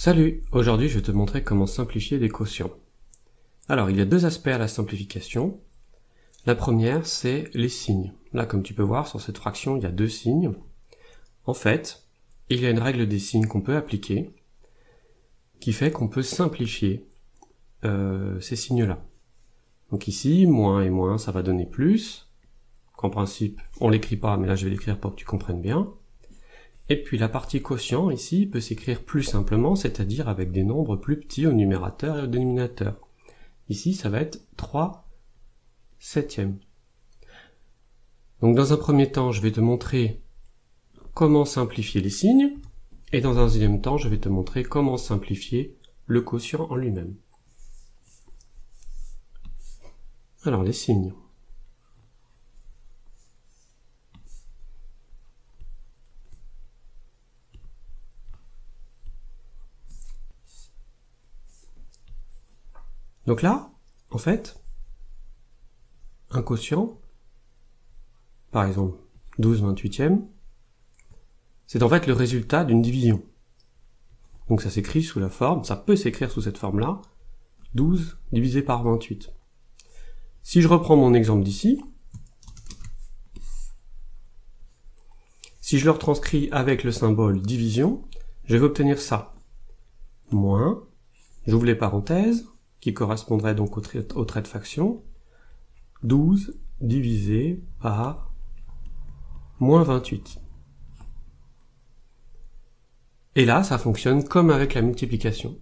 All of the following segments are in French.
Salut, aujourd'hui je vais te montrer comment simplifier des quotients. Alors il y a deux aspects à la simplification. La première c'est les signes. Là comme tu peux voir sur cette fraction il y a deux signes. En fait, il y a une règle des signes qu'on peut appliquer qui fait qu'on peut simplifier ces signes-là. Donc ici, moins et moins ça va donner plus. En principe on l'écrit pas mais là je vais l'écrire pour que tu comprennes bien. Et puis la partie quotient, ici, peut s'écrire plus simplement, c'est-à-dire avec des nombres plus petits au numérateur et au dénominateur. Ici, ça va être 3 septièmes. Donc dans un premier temps, je vais te montrer comment simplifier les signes, et dans un deuxième temps, je vais te montrer comment simplifier le quotient en lui-même. Alors, les signes. Donc là, en fait, un quotient, par exemple 12/28e, c'est en fait le résultat d'une division. Donc ça s'écrit sous la forme, ça peut s'écrire sous cette forme-là, 12 divisé par 28. Si je reprends mon exemple d'ici, si je le retranscris avec le symbole division, je vais obtenir ça. Moins, j'ouvre les parenthèses, qui correspondrait donc au trait de fraction, 12 divisé par moins 28. Et là, ça fonctionne comme avec la multiplication.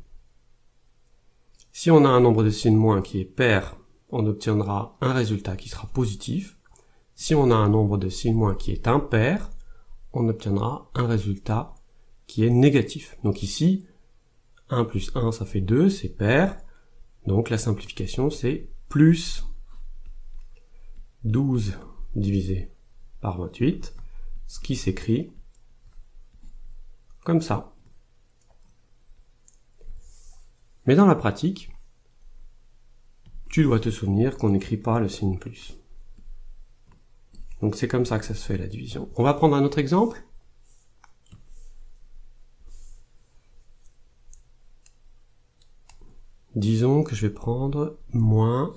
Si on a un nombre de signes moins qui est pair, on obtiendra un résultat qui sera positif. Si on a un nombre de signes moins qui est impair, on obtiendra un résultat qui est négatif. Donc ici, 1 plus 1, ça fait 2, c'est pair. Donc la simplification, c'est plus 12 divisé par 28, ce qui s'écrit comme ça. Mais dans la pratique, tu dois te souvenir qu'on n'écrit pas le signe plus. Donc c'est comme ça que ça se fait la division. On va prendre un autre exemple. Disons que je vais prendre moins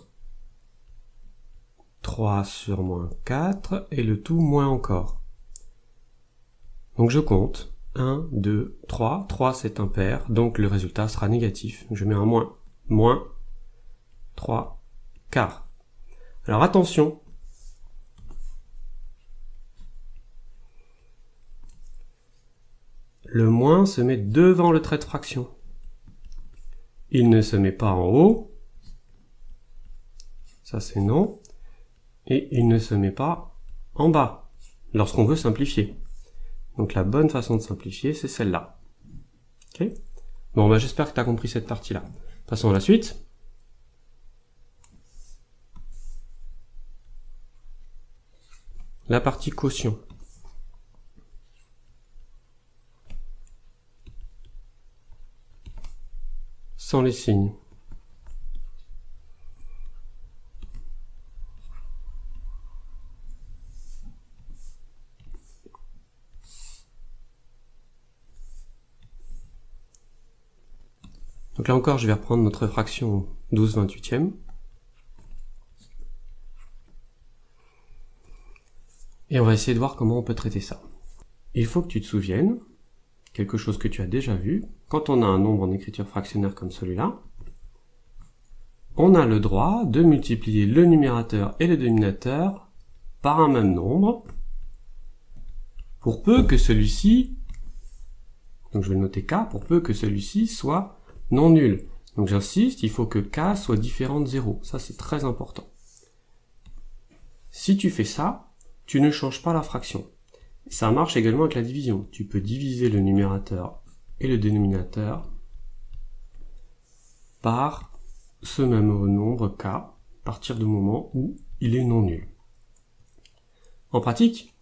3 sur moins 4, et le tout moins encore. Donc je compte, 1, 2, 3, 3 c'est impair, donc le résultat sera négatif. Je mets un moins, moins 3 quarts. Alors attention, le moins se met devant le trait de fraction. Il ne se met pas en haut, ça c'est non, et il ne se met pas en bas, lorsqu'on veut simplifier. Donc la bonne façon de simplifier, c'est celle-là. Okay, bon, bah, j'espère que tu as compris cette partie-là. Passons à la suite. La partie quotient. Sans les signes. Donc là encore, je vais reprendre notre fraction 12/28e. Et on va essayer de voir comment on peut traiter ça. Il faut que tu te souviennes, quelque chose que tu as déjà vu, quand on a un nombre en écriture fractionnaire comme celui-là, on a le droit de multiplier le numérateur et le dénominateur par un même nombre, pour peu que celui-ci, donc je vais le noter K, pour peu que celui-ci soit non nul. Donc j'insiste, il faut que K soit différent de 0. Ça c'est très important. Si tu fais ça, tu ne changes pas la fraction. Ça marche également avec la division. Tu peux diviser le numérateur et le dénominateur par ce même nombre K, à partir du moment où il est non nul. En pratique,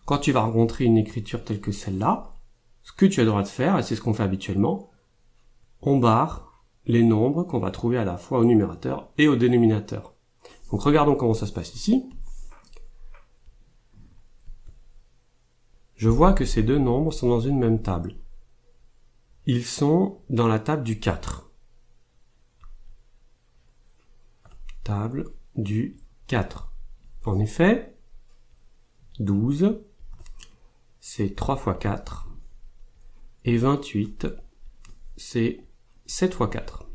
quand tu vas rencontrer une écriture telle que celle-là, ce que tu as le droit de faire, et c'est ce qu'on fait habituellement, on barre les nombres qu'on va trouver à la fois au numérateur et au dénominateur. Donc regardons comment ça se passe ici. Je vois que ces deux nombres sont dans une même table. ils sont dans la table du 4. Table du 4. En effet, 12, c'est 3 fois 4, et 28, c'est 7 fois 4.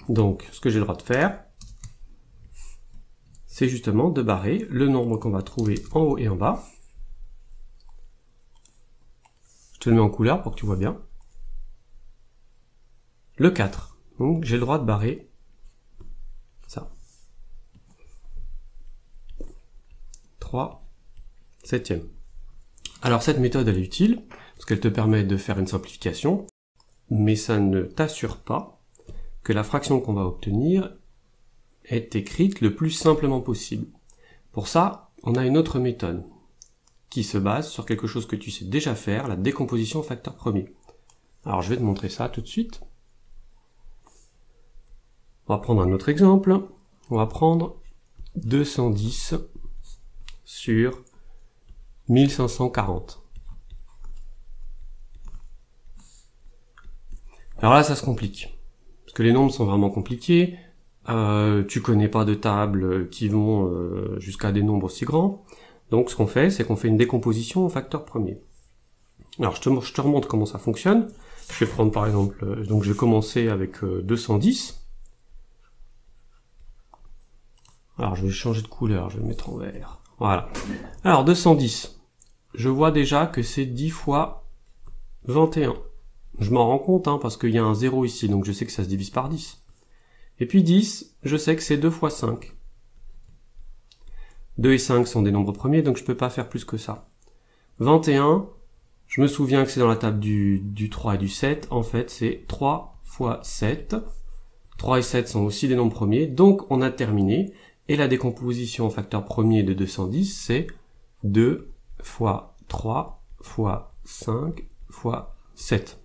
Donc, ce que j'ai le droit de faire, c'est justement de barrer le nombre qu'on va trouver en haut et en bas. Je te le mets en couleur pour que tu vois bien. Le 4. Donc, j'ai le droit de barrer ça. 3 septièmes. Alors, cette méthode, elle est utile, parce qu'elle te permet de faire une simplification, mais ça ne t'assure pas que la fraction qu'on va obtenir est écrite le plus simplement possible. Pour ça, on a une autre méthode qui se base sur quelque chose que tu sais déjà faire, la décomposition en facteurs premiers. Alors je vais te montrer ça tout de suite. On va prendre un autre exemple. On va prendre 210 sur 1540. Alors là, ça se complique. Parce que les nombres sont vraiment compliqués. Tu connais pas de tables qui vont jusqu'à des nombres aussi grands. Donc ce qu'on fait, c'est qu'on fait une décomposition en facteurs premiers. Alors je te remontre comment ça fonctionne. Je vais prendre par exemple, donc je vais commencer avec 210. Alors je vais changer de couleur, je vais le mettre en vert. Voilà. Alors 210, je vois déjà que c'est 10 fois 21. Je m'en rends compte, hein, parce qu'il y a un 0 ici, donc je sais que ça se divise par 10. Et puis 10, je sais que c'est 2 fois 5. 2 et 5 sont des nombres premiers, donc je peux pas faire plus que ça. 21, je me souviens que c'est dans la table du 3 et du 7. En fait, c'est 3 fois 7. 3 et 7 sont aussi des nombres premiers, donc on a terminé. Et la décomposition en facteurs premiers de 210, c'est 2 fois 3 fois 5 fois 7.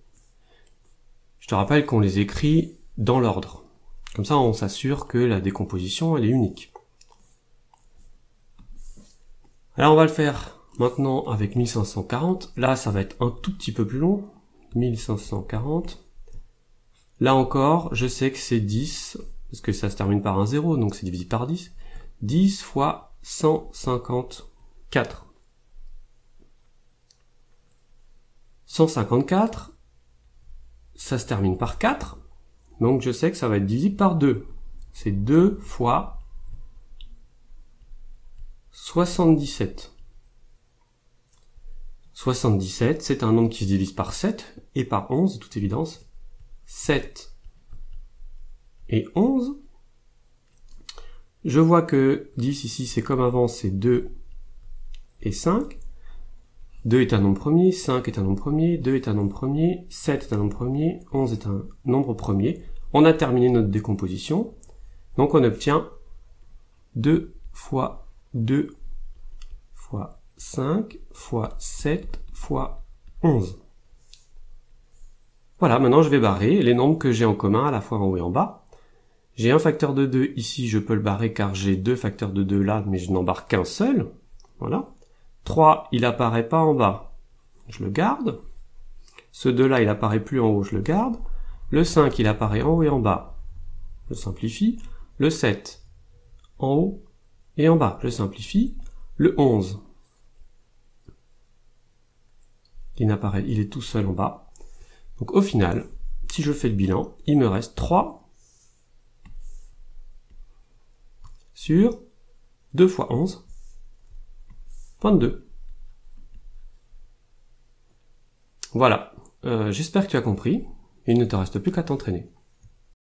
Je te rappelle qu'on les écrit dans l'ordre. Comme ça, on s'assure que la décomposition, elle est unique. Alors, on va le faire maintenant avec 1540. Là, ça va être un tout petit peu plus long. 1540. Là encore, je sais que c'est 10, parce que ça se termine par un 0, donc c'est divisé par 10. 10 fois 154. 154, ça se termine par 4. Donc je sais que ça va être divisible par 2. C'est 2 fois 77. 77, c'est un nombre qui se divise par 7 et par 11, de toute évidence. 7 et 11. Je vois que 10 ici, c'est comme avant, c'est 2 et 5. 2 est un nombre premier, 5 est un nombre premier, 2 est un nombre premier, 7 est un nombre premier, 11 est un nombre premier. On a terminé notre décomposition. Donc on obtient 2 fois 2 fois 5 fois 7 fois 11. Voilà, maintenant je vais barrer les nombres que j'ai en commun à la fois en haut et en bas. J'ai un facteur de 2 ici, je peux le barrer car j'ai deux facteurs de 2 là, mais je n'en barre qu'un seul. Voilà. 3, il apparaît pas en bas, je le garde. Ce 2 là, il apparaît plus en haut, je le garde. Le 5, il apparaît en haut et en bas, je simplifie. Le 7, en haut et en bas, je simplifie. Le 11, il est tout seul en bas. Donc au final, si je fais le bilan, il me reste 3 sur 2 fois 11, 22. Voilà, j'espère que tu as compris. Il ne te reste plus qu'à t'entraîner.